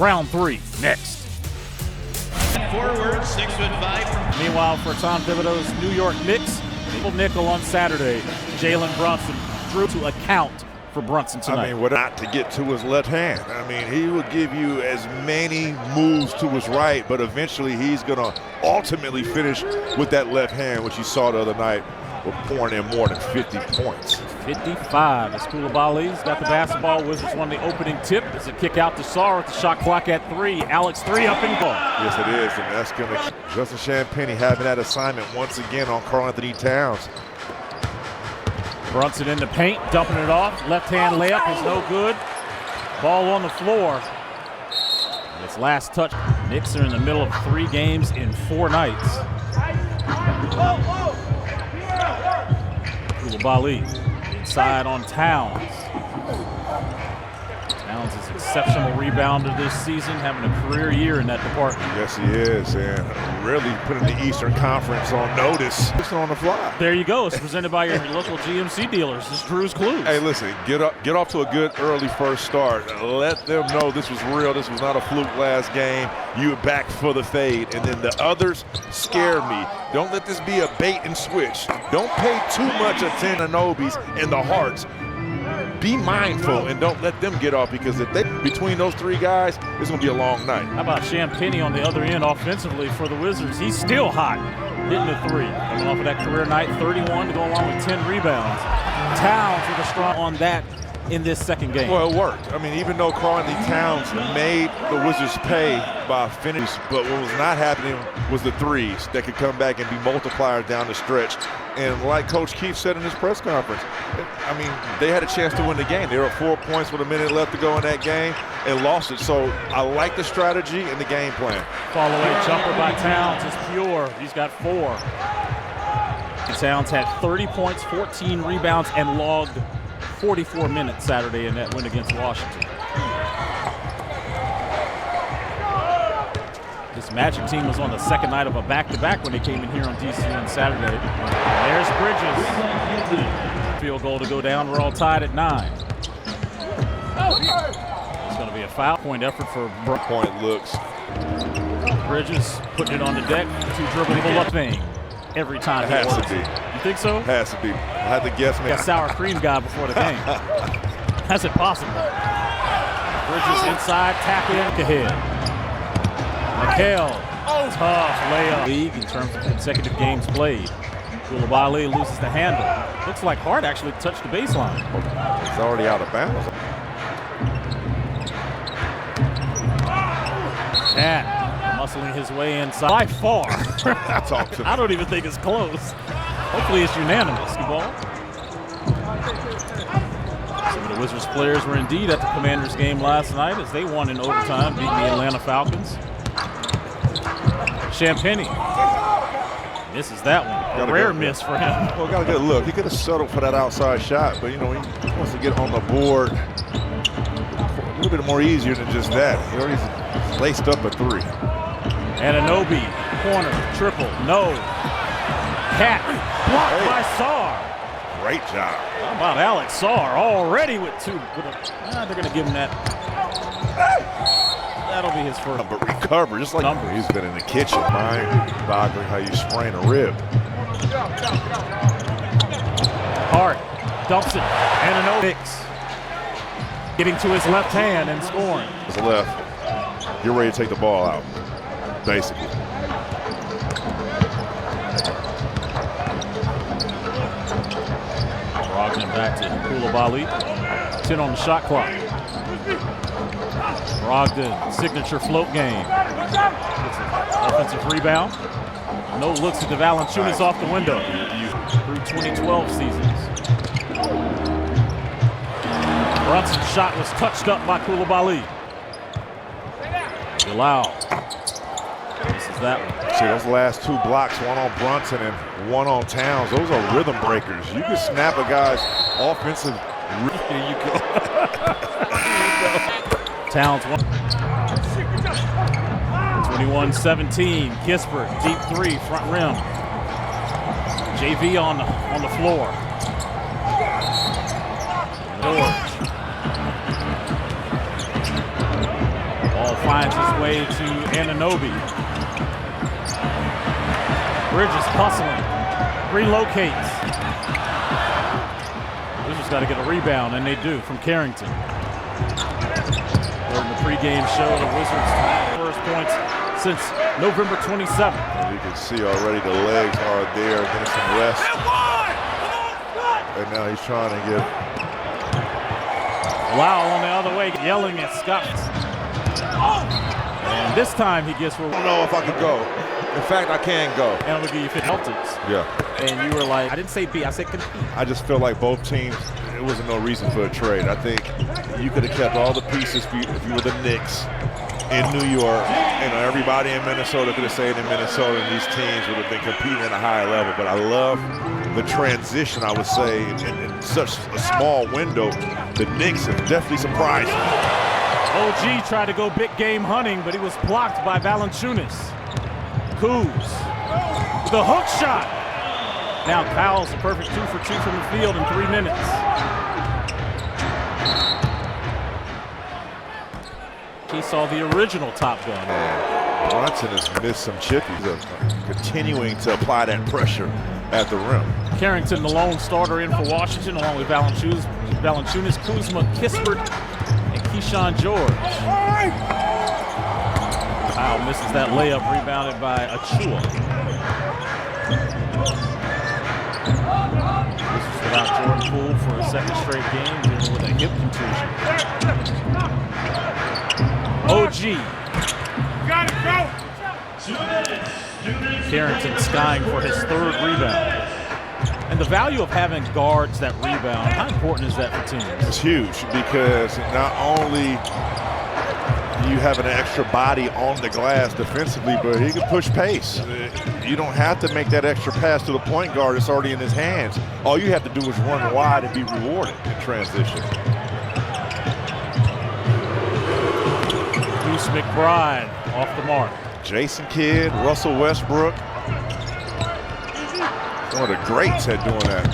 Round 3 next. Forward, 6'5". Meanwhile, for Tom Thibodeau's New York Knicks, nickel on Saturday. Jalen Brunson drew to account for Brunson tonight. I mean, what not to get to his left hand. I mean, he will give you as many moves to his right, but eventually he's going to ultimately finish with that left hand, which you saw the other night. We're pouring in more than 50 points. 55 as Coulibaly's got the basketball. Wizards won the opening tip. It's a kick out to Sarr with the shot clock at 3. Alex 3 up and goal. Yes, it is, and that's going to Justin Champagnie having that assignment once again on Karl-Anthony Towns. Brunson in the paint, dumping it off. Left-hand layup is no good. Ball on the floor. Its last touch. Knicks are in the middle of 3 games in 4 nights. Coulibaly inside on Towns. Towns is an exceptional rebounder this season, having a career year in that department. Yes, he is, and really putting the Eastern Conference on notice. Just on the fly. There you go. It's presented by your local GMC dealers. This is Drew's Clues. Hey, listen, get off to a good early first start. Let them know this was real. This was not a fluke last game. You were back for the fade, and then the others scare me. Don't let this be a bait and switch. Don't pay too much attention to Nobies and the Harts. Be mindful and don't let them get off, because if they between those 3 guys, it's going to be a long night. How about Champagnie on the other end offensively for the Wizards? He's still hot, hitting the 3. Coming off of that career night, 31 to go along with 10 rebounds. Towns with a strong on that in this second game. Well, it worked. I mean, even though Karl-Anthony Towns made the Wizards pay by finish, but what was not happening was the 3s that could come back and be multipliers down the stretch. And like Coach Keefe said in his press conference, I mean, they had a chance to win the game. They were 4 points with a minute left to go in that game and lost it. So I like the strategy and the game plan. Fall away jumper by Towns is pure. He's got 4. Towns had 30 points, 14 rebounds, and logged 44 minutes Saturday in that win against Washington. This Magic team was on the second night of a back-to-back when they came in here on DC on Saturday. There's Bridges. Field goal to go down. We're all tied at 9. It's going to be a foul. Point effort for Point looks. Bridges putting it on the deck. 2 dribbling pull-up thing every time. It has to be. You think so? Has to be. I had to guess. Got sour cream guy before the game. How's it possible? Bridges inside, tap in, ahead. McHale, tough layup. League in terms of consecutive games played. Coulibaly loses the handle. Looks like Hart actually touched the baseline. It's already out of bounds. Cat muscling his way inside. By far. Talk to me. I don't even think it's close. Hopefully it's unanimous, Ball. Some of the Wizards players were indeed at the Commanders game last night as they won in overtime, beating the Atlanta Falcons. Champagnie misses that one. A rare miss for him. Well, got a good look. He could have settled for that outside shot, but, you know, he wants to get on the board a little bit more easier than just that. He already laced up a 3. Anunoby, corner, triple, no. Cat, blocked by Sarr. Great job. How about Alex Sarr already with 2? They're going to give him that. That'll be his first. But recover, just like he's been in the kitchen, mind-boggling how you sprain a rib. Hart dumps it. Anunoby getting to his left hand and scoring. His left. You're ready to take the ball out, basically. Brogdon back to Coulibaly. 10 on the shot clock. Brogdon, signature float game. Offensive rebound. No looks at the Valanciunas off the window. Through 2012 seasons. Brunson's shot was touched up by Coulibaly. Bilal. This is that one. See, those last 2 blocks, one on Brunson and one on Towns, those are rhythm breakers. You can snap a guy's offensive. Here you go. Towns 21-17. Kispert, deep 3, front rim. JV on the floor. George. Ball finds his way to Anunoby. Bridges hustling, relocates. Wizards got to get a rebound, and they do from Carrington. During the pregame show, the Wizards first points since November 27th. And you can see already the legs are there, getting some rest. And now he's trying to get Lau on the other way, yelling at Scott. And this time he gets where I don't know if I could go. In fact, I can go. And I'm gonna give you 50 Celtics. Yeah. And you were like, I didn't say B, I said compete. I just feel like both teams, there wasn't no reason for a trade. I think you could have kept all the pieces if you were the Knicks in New York. You know, everybody in Minnesota could have stayed in Minnesota, and these teams would have been competing at a higher level. But I love the transition, I would say, in such a small window. The Knicks have definitely surprised me. OG tried to go big game hunting, but he was blocked by Valanciunas. Kuz, the hook shot. Now Kyle's a perfect 2 for 2 from the field in 3 minutes. He saw the original Top Gun. Bronson has missed some chippies, continuing to apply that pressure at the rim. Carrington, the lone starter in for Washington, along with Valanciunas, Kuzma, Kispert, and Keyshawn George. Kyle misses that layup, rebounded by Achua. This is without Jordan Poole for a second straight game, dealing with a hip contusion. OG. Got it, go! Carrington skying for his 3rd rebound. And the value of having guards that rebound, how important is that for teams? It's huge because not only you have an extra body on the glass defensively, but he can push pace. You don't have to make that extra pass to the point guard. It's already in his hands. All you have to do is run wide and be rewarded in transition. Deuce McBride off the mark. Jason Kidd, Russell Westbrook. One of the greats at doing that.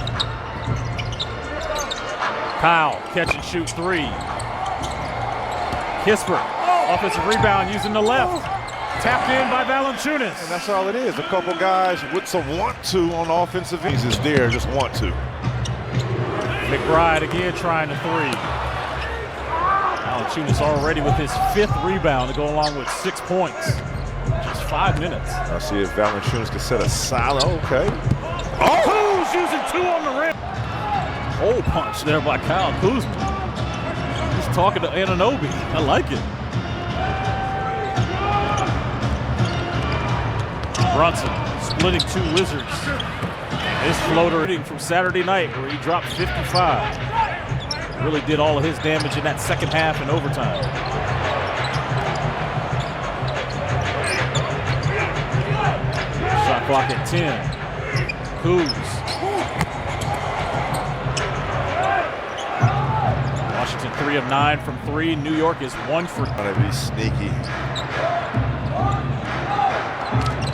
Kyle, catch and shoot 3. Kispert, offensive rebound using the left. Tapped in by Valanciunas. And that's all it is. A couple guys with some want-to on offensive ends is there, just want to. McBride again trying the 3. Valanciunas already with his 5th rebound to go along with 6 points. Just 5 minutes. I'll see if Valanciunas can set a solid, okay. Oh! Kuz using 2 on the rim. Hole punch there by Kyle Kuzma. He's talking to Anunoby. I like it. Brunson splitting 2 Wizards. His floater from Saturday night where he dropped 55. Really did all of his damage in that second half and overtime. Shot clock at 10. Kuz. Washington 3 of 9 from 3. New York is 1 for. Trying to be sneaky.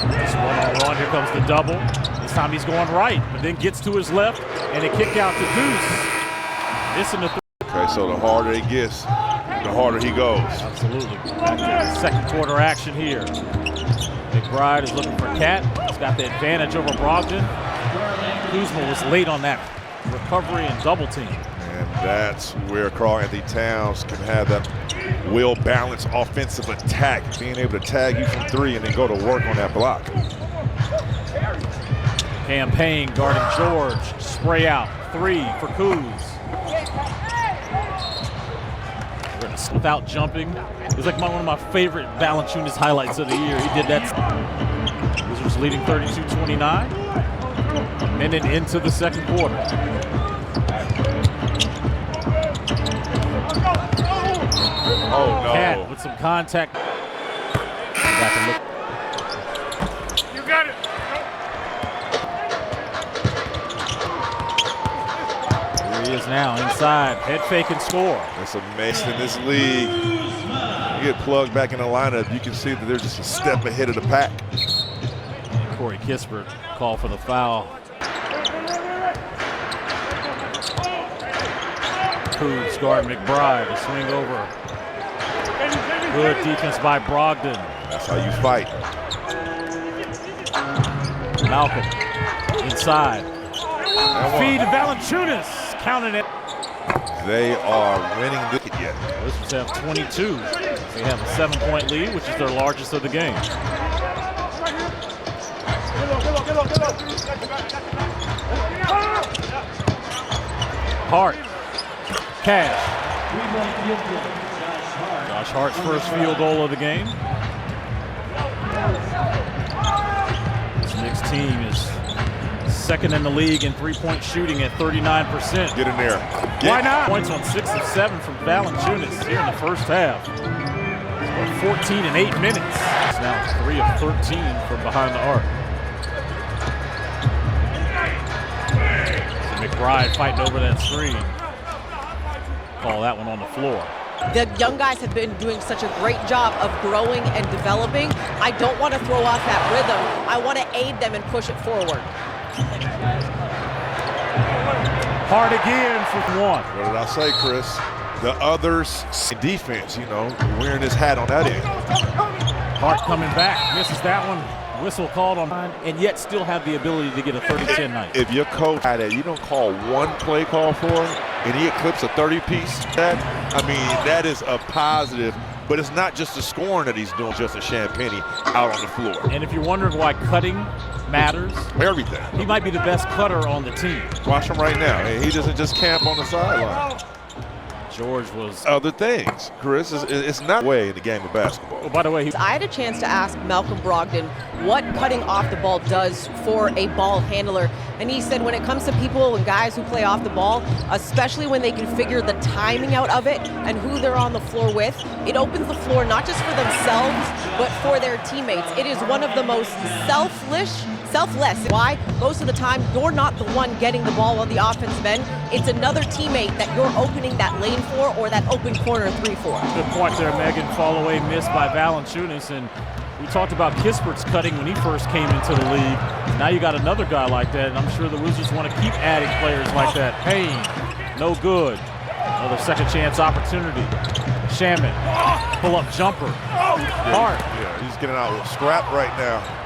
This one-on-one, here comes the double. This time he's going right, but then gets to his left, and a kick out to Deuce. Missing the 3. Okay, so the harder he gets, the harder he goes. Absolutely. Second quarter action here. McBride is looking for Cat. He's got the advantage over Brogdon. Kuzma was late on that recovery and double team. And that's where Karl-Anthony Towns can have that well-balanced offensive attack, being able to tag you from 3 and then go to work on that block. Campaign guarding George. Spray out. 3 for Kuz. Without jumping. It was like one of my favorite Valanciunas highlights of the year. He did that. Wizards leading 32-29. Minute into the second quarter. Oh, no. Cat with some contact. Back and look. You got it. Here he is now inside. Head fake and score. That's amazing in this league. You get plugged back in the lineup, you can see that they're just a step ahead of the pack. And Corey Kispert called for the foul. Kuz guard McBride. A swing over. Good defense by Brogdon. That's how you fight. Malcolm inside. Feed to Valanciunas. Counting it. They are winning this yet. Wizards have 22. They have a 7-point lead, which is their largest of the game. Hart. Cash. Josh Hart's first field goal of the game. This Knicks team is second in the league in three-point shooting at 39%. Get in there. Why not? Points on 6 of 7 from Valanciunas here in the first half. Scored 14 in 8 minutes. It's now 3 of 13 from behind the arc. So McBride fighting over that screen. Call that one on the floor. The young guys have been doing such a great job of growing and developing. I don't want to throw off that rhythm. I want to aid them and push it forward. Hard again for one. What did I say, Chris? The others defense, you know, wearing his hat on that end. Hart coming back, misses that one. Whistle called on, and yet still have the ability to get a 30-10 night. If your coach had it, you don't call one play call for him, and he eclipses a 30-piece. I mean, that is a positive. But it's not just the scoring that he's doing, just a Champagnie out on the floor. And if you're wondering why cutting matters, everything. He might be the best cutter on the team. Watch him right now. He doesn't just camp on the sideline. George was other things. Chris, it's not way in the game of basketball. Oh, by the way, I had a chance to ask Malcolm Brogdon what cutting off the ball does for a ball handler. And he said when it comes to people and guys who play off the ball, especially when they can figure the timing out of it and who they're on the floor with, it opens the floor not just for themselves, but for their teammates. It is one of the most selfless. Why? Most of the time, you're not the one getting the ball on the offensive end. It's another teammate that you're opening that lane for or that open corner 3 for. Good point there, Megan. Fall away miss by Valanciunas. And we talked about Kispert's cutting when he first came into the league. Now you got another guy like that, and I'm sure the Wizards want to keep adding players like that. Payne, no good. Another second chance opportunity. Shaman, pull-up jumper. Hart. Yeah, he's getting out with scrap right now.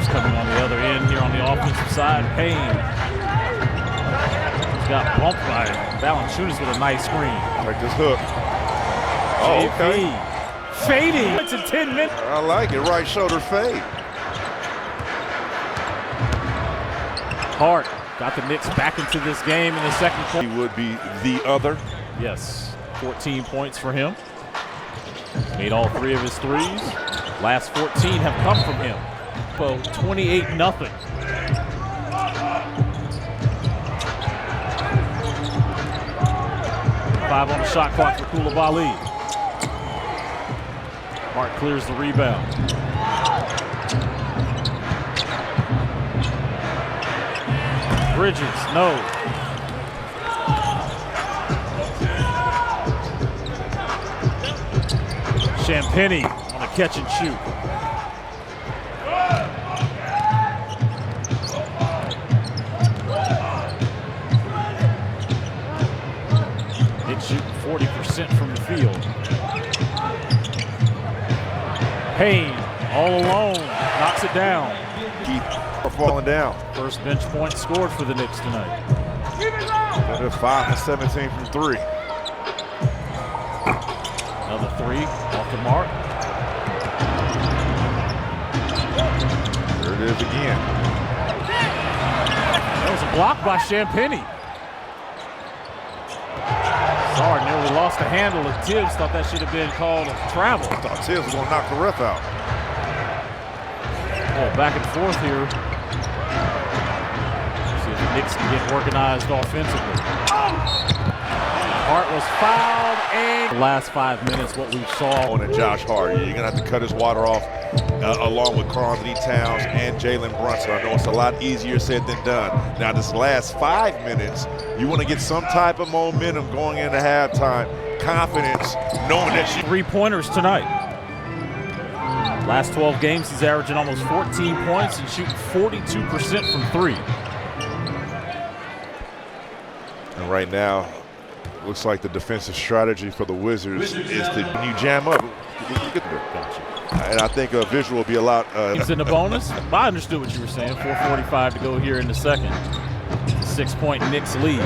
Coming on the other end here on the offensive side. Payne. He's got bumped by Valanciunas with a nice screen. Like this hook. Oh, okay. Fading. It's in 10 minutes. I like it. Right shoulder fade. Hart got the Knicks back into this game in the second quarter. He would be the other. Yes. 14 points for him. Made all 3 of his threes. Last 14 have come from him. 28-0. 5 on the shot clock for Koulibaly. Hart clears the rebound. Bridges, no. Champagnie on a catch and shoot. Shooting 40% from the field. Payne all alone, knocks it down. Keep falling down. First bench point scored for the Knicks tonight. They're 5 of 17 from 3. Another 3 off the mark. There it is again. That was a block by Champagnie. Sorry, nearly lost the handle. Tibbs thought that should have been called a travel. I thought Tibbs was going to knock the ref out. Oh, back and forth here. See if the Knicks can get organized offensively. Hart was fouled, and the last 5 minutes, what we saw. On Josh Hart, you're going to have to cut his water off along with Karl-Anthony Towns and Jalen Brunson. I know it's a lot easier said than done. Now, this last 5 minutes, you want to get some type of momentum going into halftime, confidence, knowing that you 3-pointers tonight. Last 12 games, he's averaging almost 14 points and shooting 42% from 3. And right now, Looks like the defensive strategy for the Wizards is to, when you jam up, and I think a visual will be a lot. He's in the bonus. I understood what you were saying. 4:45 to go here in the second. 6-point Knicks lead.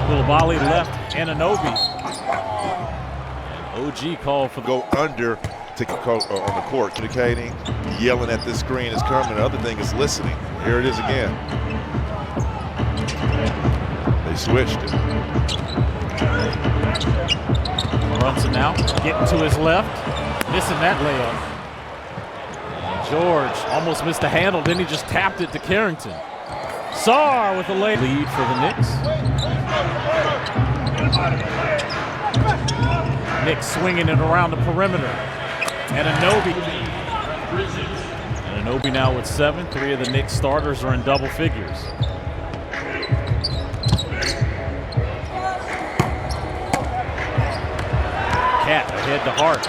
Koulibaly left, Anunoby. And OG called for go under to on the court, communicating, yelling at this screen is coming. The other thing is listening. Here it is again. They switched it. Brunson now getting to his left, missing that layup. George almost missed the handle, then he just tapped it to Carrington. Sarr with the lead for the Knicks. Knicks swinging it around the perimeter. Anunoby now with 7. 3 of the Knicks starters are in double figures. Cat ahead to Hart.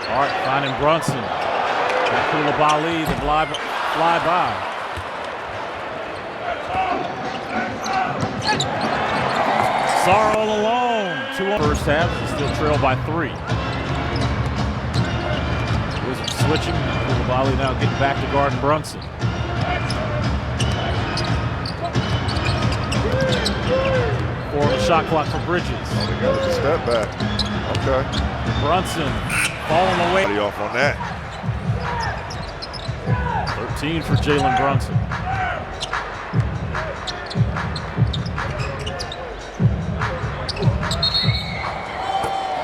Hart finding Brunson. And Koulibaly to fly by. Sarr all alone. 2 on first half. He still trailed by 3. Wizards switching. Koulibaly now getting back to guard Brunson. For the shot clock for Bridges. Oh, they got a step back. Okay. Brunson falling away. Off on that. 13 for Jalen Brunson.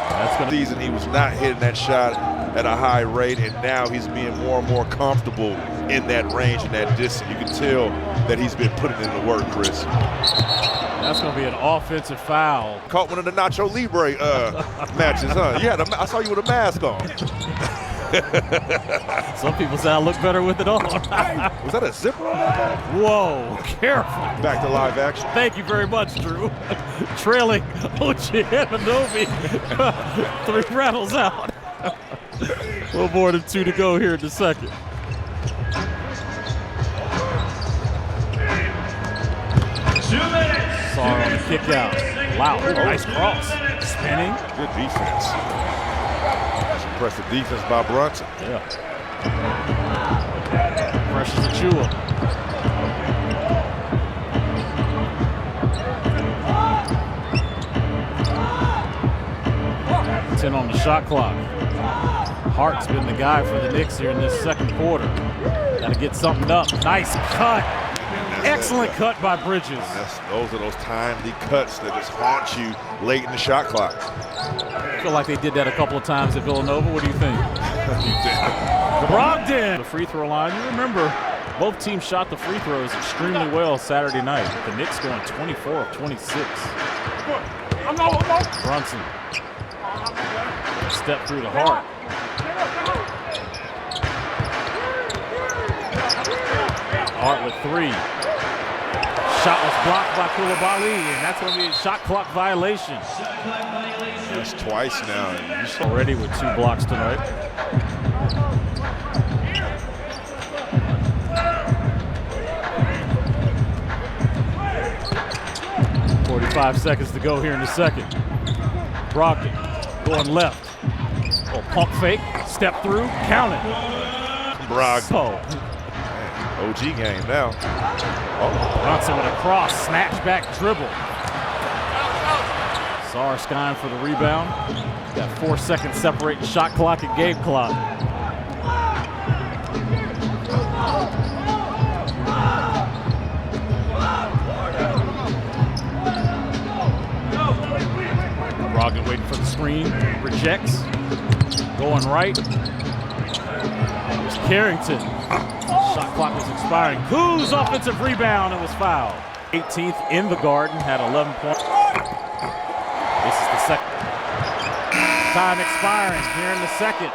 That's going to season he was not hitting that shot at a high rate, and now he's being more and more comfortable in that range and that distance. You can tell that he's been putting in the work, Chris. That's going to be an offensive foul. Caught one of the Nacho Libre matches, huh? I saw you with a mask on. Some people say I look better with it on. Was that a zipper on that? Whoa, careful. Back to live action. Thank you very much, Drew. Trailing OG Anunoby. 3 rattles out. A little more than 2 to go here in the second. Sarr on the kick out. Wow, nice cross. Spinning. Good defense. That's impressive defense by Brunson. Yeah. Pressures Achua. Ten on the shot clock. Hart's been the guy for the Knicks here in this second quarter. Got to get something up. Nice cut. Excellent cut by Bridges. Those are those timely cuts that just haunt you late in the shot clock. I feel like they did that a couple of times at Villanova. What do you think? Brogdon. The free throw line. You remember, both teams shot the free throws extremely well Saturday night. The Knicks going 24 of 26. Brunson. Step through the Hart. Hart with 3. Shot was blocked by Koulibaly, and that's going to be a shot clock violation. Just twice now. Already with 2 blocks tonight. .45 seconds to go here in the second. Brogdon going left. Oh, pump fake, step through, count it. Brogdon. So, OG game now. Brunson with a cross, snatch back dribble. Sarr skying for the rebound. Got 4 seconds separating shot clock and game clock. Brogdon waiting for the screen, rejects. Going right. Here's Carrington. Shot clock was expiring. Kuz offensive rebound and was fouled. 18th in the Garden, had 11 points. This is the second. Time expiring here in the second.